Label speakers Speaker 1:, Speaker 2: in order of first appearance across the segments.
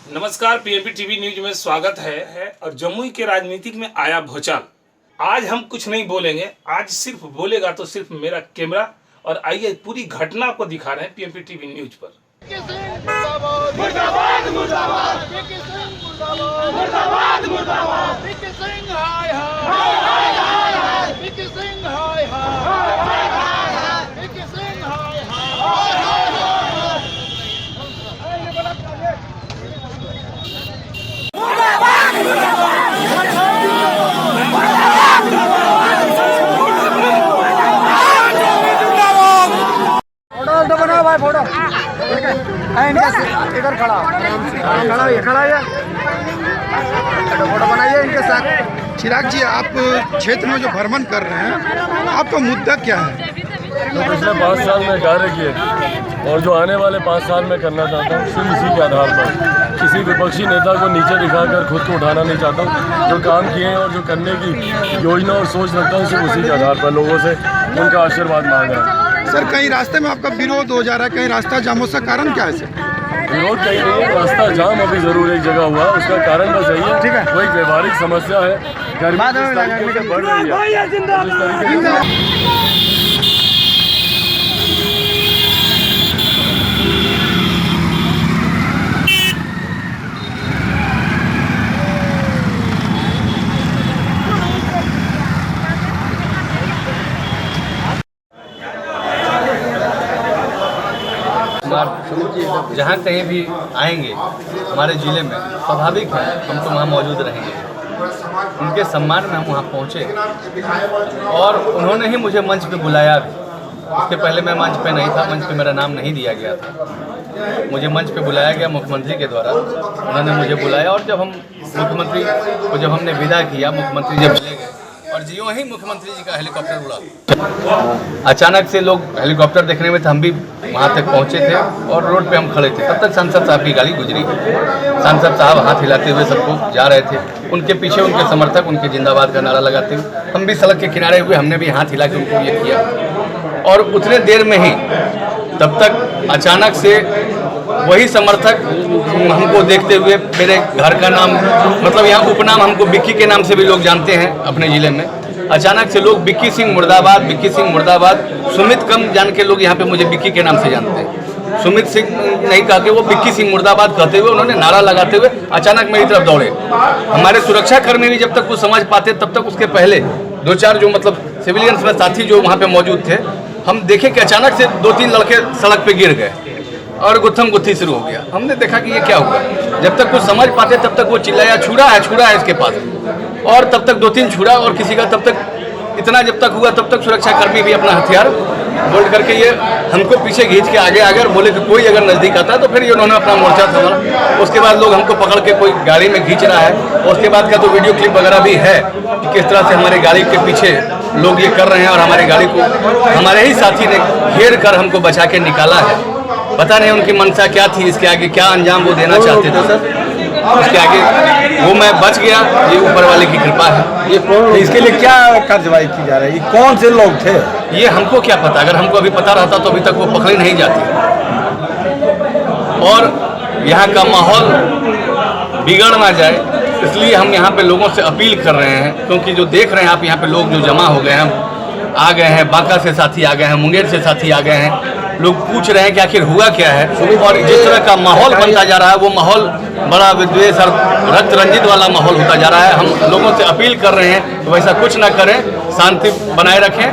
Speaker 1: नमस्कार, PMP TV news में स्वागत है। और जमुई के राजनीतिक में आया भूचाल। आज हम कुछ नहीं बोलेंगे, आज सिर्फ बोलेगा तो सिर्फ मेरा कैमरा। और आइए पूरी घटना को दिखा रहे हैं पीएमपी टीवी न्यूज पर।
Speaker 2: बना भाई फोटो इधर खड़ा है फोटो बनाइए इनके साथ।
Speaker 3: चिराग जी, आप क्षेत्र में जो भ्रमण कर रहे हैं, आपका मुद्दा क्या है?
Speaker 4: जो पिछले 5 साल में कार्य किए और जो आने वाले 5 साल में करना चाहता हूँ, सिर्फ इसी के आधार पर किसी विपक्षी नेता को नीचे दिखाकर खुद को उठाना नहीं चाहता हूँ। जो काम किए हैं और जो करने की योजना और सोच रखता हूँ, सिर्फ उसी के आधार पर लोगों से उनका आशीर्वाद मांग रहा हूँ।
Speaker 3: सर, कहीं रास्ते में आपका विरोध हो जा रहा है, कहीं रास्ता जाम, उसका कारण क्या है सर?
Speaker 4: विरोध कहीं नहीं है, रास्ता जाम अभी जरूर एक जगह हुआ, उसका कारण बस यही है, ठीक है, वो एक व्यवहारिक समस्या है। गर्मी जिस तरीके से बढ़ रही है, जिस तरीके से
Speaker 5: जहाँ कहीं भी आएंगे हमारे ज़िले में, स्वाभाविक है हम तो वहाँ मौजूद रहेंगे। उनके सम्मान में हम वहाँ पहुँचे और उन्होंने ही मुझे मंच पे बुलाया भी। उसके पहले मैं मंच पे नहीं था, मंच पे मेरा नाम नहीं दिया गया था। मुझे मंच पे बुलाया गया मुख्यमंत्री के द्वारा, उन्होंने मुझे बुलाया। और जब हम मुख्यमंत्री को जब हमने विदा किया, मुख्यमंत्री जब चले गए और जियों ही मुख्यमंत्री जी का हेलीकॉप्टर उड़ा, अचानक से लोग हेलीकॉप्टर देखने में थे, हम भी वहाँ तक पहुँचे थे और रोड पे हम खड़े थे। तब तक सांसद साहब की गाड़ी गुजरी। सांसद साहब हाथ हिलाते हुए सबको जा रहे थे, उनके पीछे उनके समर्थक उनके जिंदाबाद का नारा लगाते हुए। हम भी सड़क के किनारे हुए, हमने भी हाथ हिला के उनको ये किया। और उतने देर में ही तब तक अचानक से वही समर्थक हमको देखते हुए, मेरे घर का नाम मतलब यहाँ उपनाम हमको बिक्की के नाम से भी लोग जानते हैं अपने ज़िले में। अचानक से लोग बिक्की सिंह मुर्दाबाद, बिक्की सिंह मुर्दाबाद, सुमित कम जान के लोग यहाँ पे मुझे बिक्की के नाम से जानते हैं। सुमित सिंह नहीं कहा के वो बिक्की सिंह मुर्दाबाद कहते हुए उन्होंने नारा लगाते हुए अचानक मेरी तरफ दौड़े। हमारे सुरक्षाकर्मी भी जब तक वो समझ पाते, तब तक उसके पहले 2-4 जो मतलब सिविलियंस में साथी जो वहाँ पे मौजूद थे, हम देखे कि अचानक से 2-3 लड़के सड़क पे गिर गए और गुत्थम गुत्थी शुरू हो गया। हमने देखा कि ये क्या हुआ। जब तक कुछ समझ पाते तब तक वो चिल्लाया, छुरा है इसके पास। और तब तक 2-3 छुरा और किसी का तब तक इतना जब तक हुआ, तब तक सुरक्षाकर्मी भी अपना हथियार बोल्ड करके ये हमको पीछे खींच के आगे और बोले कि कोई अगर नज़दीक आता है तो फिर ये उन्होंने अपना मोर्चा संभाला। उसके बाद लोग हमको पकड़ के कोई गाड़ी में खींच रहा है। और उसके बाद का तो वीडियो क्लिप वगैरह भी है कि किस तरह से हमारी गाड़ी के पीछे लोग ये कर रहे हैं और हमारी गाड़ी को हमारे ही साथी ने घेर कर हमको बचा के निकाला है। पता नहीं उनकी मंशा क्या थी, इसके आगे क्या अंजाम वो देना चाहते थे सर। उसके आगे वो मैं बच गया, ये ऊपर वाले की कृपा है।
Speaker 2: ये इसके लिए क्या कार्रवाई की जा रही है? कौन से लोग थे?
Speaker 5: ये हमको क्या पता, अगर हमको अभी पता रहता तो अभी तक वो पकड़े नहीं जाते। और यहाँ का माहौल बिगड़ ना जाए, इसलिए हम यहाँ पे लोगों से अपील कर रहे हैं। क्योंकि जो देख रहे हैं आप, यहाँ पे लोग जो जमा हो गए हैं, आ गए हैं, बांका से साथी आ गए हैं, मुंगेर से साथी आ गए हैं। लोग पूछ रहे हैं कि आखिर हुआ क्या है। और जिस तरह का माहौल बनता जा रहा है, वो माहौल बड़ा विद्वेष और रक्त रंजित वाला माहौल होता जा रहा है। हम लोगों से अपील कर रहे हैं कि वैसा कुछ ना करें, शांति बनाए रखें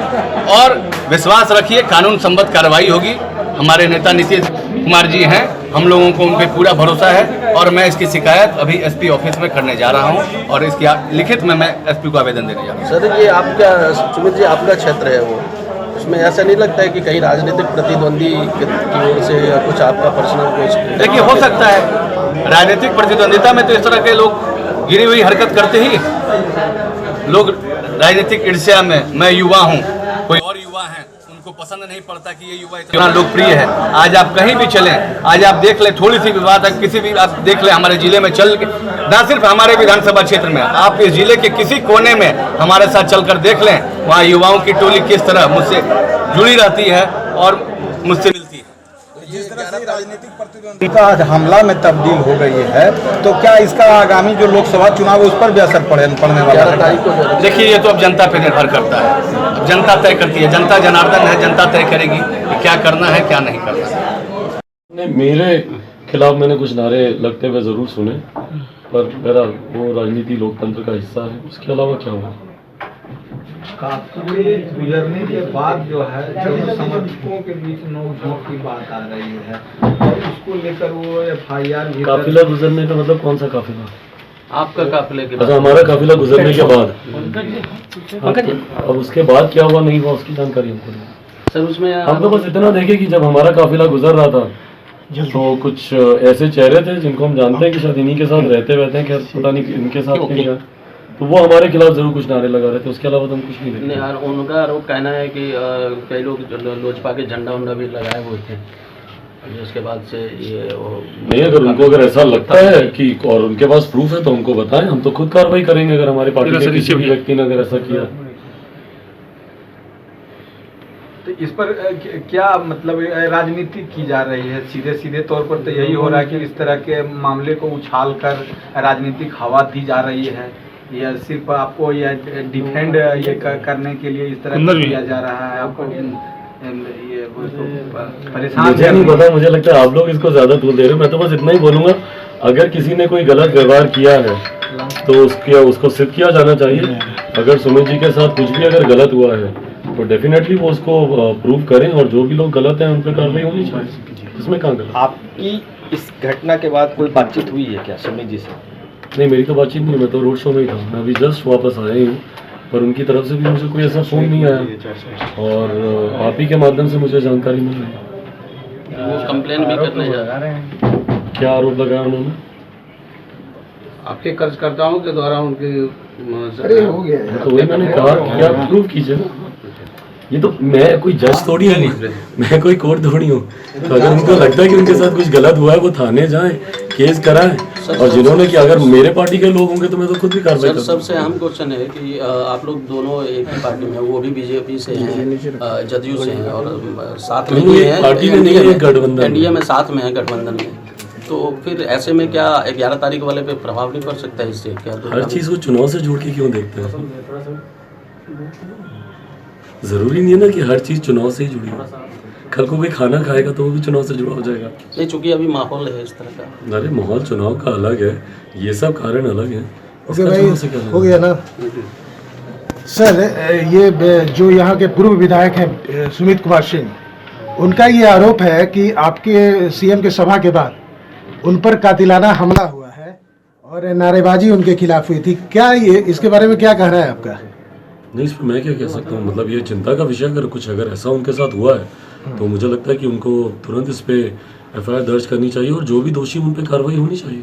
Speaker 5: और विश्वास रखिए कानून संबद्ध कार्रवाई होगी। हमारे नेता नीतीश कुमार जी हैं, हम लोगों को उन पर पूरा भरोसा है। और मैं इसकी शिकायत अभी एसपी ऑफिस में करने जा रहा हूं और इसकी लिखित में मैं एसपी को आवेदन देने जा रहा हूं।
Speaker 6: सर, ये आपका सुमित जी आपका क्षेत्र है, वो उसमें ऐसा नहीं लगता है कि कहीं राजनीतिक प्रतिद्वंदी की ओर से या कुछ आपका पर्सनल कुछ?
Speaker 5: देखिए, हो सकता है राजनीतिक प्रतिद्वंदिता में तो इस तरह के लोग गिरी हुई हरकत करते ही लोग राजनीतिक ईर्ष्या में, मैं युवा हूँ, कोई और युवा हैं, उनको पसंद नहीं पड़ता कि ये युवा इतना लोकप्रिय है। आज आप कहीं भी चलें, आज आप देख लें, थोड़ी सी विवाद है किसी भी आप देख लें हमारे जिले में चल के, ना सिर्फ हमारे विधानसभा क्षेत्र में, आप इस जिले के किसी कोने में हमारे साथ चलकर देख लें, वहाँ युवाओं की टोली किस तरह मुझसे जुड़ी रहती है और मुझसे मिलती है।
Speaker 6: जिस तरह
Speaker 2: राजनीतिक प्रतिद्वंदी का आज हमला में तब्दील हो गई है, तो क्या इसका आगामी जो लोकसभा चुनाव है उस पर भी असर पड़ने वाला है?
Speaker 5: देखिए, ये तो अब जनता पे निर्भर करता है। अब जनता तय करती है, जनता जनार्दन है, जनता तय करेगी कि क्या करना है क्या नहीं करना है।
Speaker 4: नहीं, मेरे खिलाफ मैंने कुछ नारे लगते हुए ज़रूर सुने, पर मेरा वो राजनीति लोकतंत्र का हिस्सा है, उसके अलावा क्या हुआ।
Speaker 2: काफिले गुजरने के बाद जो है जन समर्थकों के बीच नोक-झोंक की बात आ रही है और उसको लेकर वो FIR भी
Speaker 4: काफिला गुजरने का मतलब कौन सा काफिला?
Speaker 5: आपका काफिले के
Speaker 4: अच्छा, हमारा काफिला गुजरने के बाद। अब उसके बाद क्या हुआ नहीं हुआ उसकी जानकारी हमको नहीं।
Speaker 5: सर उसमें
Speaker 4: हम तो बस इतना देखे कि जब हमारा काफिला गुजर रहा था तो कुछ ऐसे चेहरे थे जिनको हम जानते हैं कि शायद इन्हीं के साथ रहते हैं, खैर पता नहीं इनके साथ क्या, तो वो हमारे खिलाफ जरूर कुछ नारे लगा रहे थे, उसके अलावा तो हम कुछ नहीं देखे।
Speaker 5: नहीं यार, उनका आरोप कहना है कि कई लोग लोजपा के झंडा उंडा भी लगाए हुए थे, उसके बाद से ये
Speaker 4: नहीं, अगर उनको अगर ऐसा लगता है कि और उनके पास प्रूफ है तो हमको बताएं, हम तो खुद कार्रवाई करेंगे अगर हमारे पार्टी के किसी भी व्यक्ति ने अगर ऐसा किया।
Speaker 2: तो इस पर क्या मतलब राजनीति की जा रही है? सीधे सीधे तौर पर तो यही हो रहा है कि इस तरह के मामले को उछाल कर राजनीतिक हवा दी जा रही है, या सिर्फ आपको ये डिफेंड ये करने के लिए इस तरह किया जा रहा है? आपको ये परेशान
Speaker 4: मुझे नहीं पता, मुझे लगता है आप लोग इसको ज्यादा तूल दे रहे हो। मैं तो बस इतना ही बोलूंगा, अगर किसी ने कोई गलत व्यवहार किया है तो उसको सिद्ध किया जाना चाहिए। अगर सुमित जी के साथ कुछ भी अगर गलत हुआ है तो डेफिनेटली वो उसको प्रूव करें, और जो भी लोग गलत हैं उन पर कार्रवाई होनी चाहिए। इसमें कहाँ गलत?
Speaker 6: आपकी इस घटना के बाद कोई बातचीत हुई है क्या सुमित जी से?
Speaker 4: नहीं, मेरी तो बातचीत नहीं, मैं तो रोड शो में ही था, मैं अभी जस्ट वापस आया ही हूँ, पर उनकी तरफ से भी मुझे कोई ऐसा फ़ोन नहीं आया और आप ही के माध्यम से मुझे जानकारी मिल रही है।
Speaker 5: वो कंप्लेन भी करने जा रहे हैं।
Speaker 4: क्या आरोप लगाया उन्होंने?
Speaker 5: आपके कर्जकर्ताओं के द्वारा उनके
Speaker 2: हो गया
Speaker 4: तो वही मैंने कहा कि आप प्रूव कीजिए ना। ये तो मैं कोई जज थोड़ी हूँ, मैं कोई कोर्ट थोड़ी हूँ, तो अगर उनको लगता है कि उनके साथ कुछ गलत हुआ है वो थाने जाएं, केस कराएं, और जिन्होंने कि अगर मेरे पार्टी के लोग होंगे तो मैं तो खुद भी कार्रवाई करूँगा।
Speaker 5: सबसे अहम क्वेश्चन है कि आप लोग दोनों एक ही पार्टी में, वो भी बीजेपी से हैं, जदयू से हैं, और साथ में ही है
Speaker 4: पार्टी में नहीं है, गठबंधन
Speaker 5: एनडीए में साथ में है, गठबंधन में। तो फिर ऐसे में क्या 11 तारीख वाले पे प्रभाव नहीं पड़ सकता है इससे? क्या
Speaker 4: हर चीज़ को चुनाव से जोड़ के क्यों देखते हैं? जरूरी नहीं है ना कि हर चीज़ चुनाव से ही जुड़ी हो। कल को कोई खाना खाएगा तो वो भी चुनाव से जुड़ा हो जाएगा।
Speaker 5: नहीं, चूंकि अभी माहौल है इस तरह का।
Speaker 4: अरे माहौल चुनाव का अलग है, ये सब कारण अलग है।
Speaker 7: ओके भाई, हो गया ना सर? ये जो यहाँ के पूर्व विधायक हैं सुमित कुमार सिंह, उनका ये आरोप है कि आपके सीएम के सभा के बाद उन पर कातिलाना हमला हुआ है और नारेबाजी उनके खिलाफ हुई थी। क्या ये इसके बारे में क्या कहना है आपका?
Speaker 4: नहीं, इस पर मैं क्या कह सकता हूँ, मतलब ये चिंता का विषय। अगर ऐसा उनके साथ हुआ है तो मुझे लगता है कि उनको तुरंत इस पे FIR दर्ज करनी चाहिए और जो भी दोषी उन पे कार्रवाई होनी चाहिए।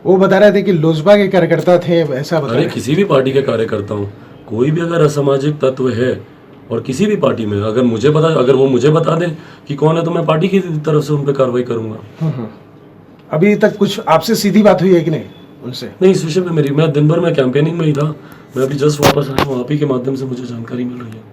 Speaker 7: वो बता रहे थे कि लोजपा के कार्यकर्ता थे, ऐसा बता
Speaker 4: अरे किसी भी पार्टी के कार्यकर्ता हूँ, कोई भी अगर असामाजिक तत्व है और किसी भी पार्टी में अगर वो मुझे बता दें कि कौन है तो मैं पार्टी की तरफ से उन पर कार्रवाई करूँगा।
Speaker 7: अभी तक कुछ आपसे सीधी बात हुई है कि नहीं उनसे?
Speaker 4: नहीं, इस विषय में मैं दिन भर में कैंपेनिंग में ही था, मैं अभी जस्ट वापस आया हूँ, आप ही के माध्यम से मुझे जानकारी मिल रही है।